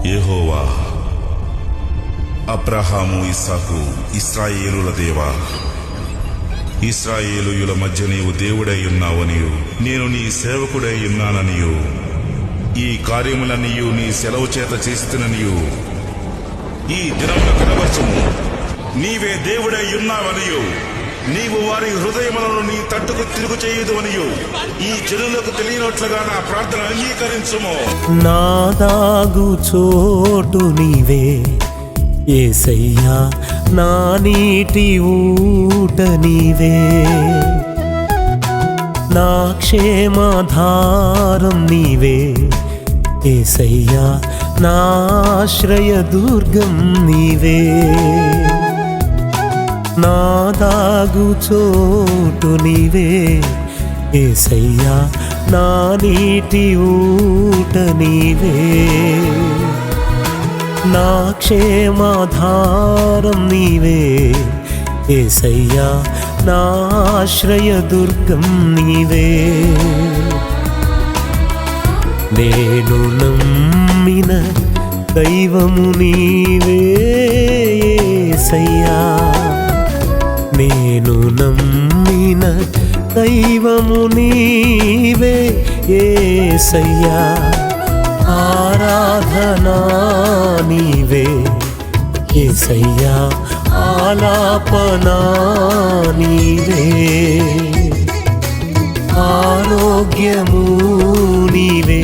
యెహోవా, అబ్రహాము, ఇస్సాకు, ఇశ్రాయేలుల దేవా, ఇశ్రాయేలీయుల మధ్య నీవు దేవుడై ఉన్నావనియు నేను నీ సేవకుడై ఉన్నాననియు ఈ కార్యములన్నీయు నీ సెలవు చేత చేస్తుననియు ఈ దినమున కనబరచుము. నీవే దేవుడై ఉన్నావనియు నీవు వారి హృదయములను నీ తట్టుకు తిరుగు చేయుదు అనియు ఈ జనులకు తెలియనట్లుగా నా ప్రార్థన అంగీకరించుము. నా దాగు చోటు నీవే యేసయ్యా, నా నీటి ఊట నీవే, నా క్షేమాధారం నీవే యేసయ్యా, నా ఆశ్రయదుర్గం నీవే. నా దాగు చోటు నీవే యేసయ్యా, నా నీటి ఊట నీవే, నా క్షేమాధారం నీవే యేసయ్యా, నా ఆశ్రయదుర్గం నీవే. నేను నమ్మిన దైవము నీవే యేసయ్యా, నేను నమ్మిన దైవము నీవే యేసయ్యా, ఆరాధనా నీవే యేసయ్యా, ఆలాపనా నీవే, ఆరోగ్యము నీవే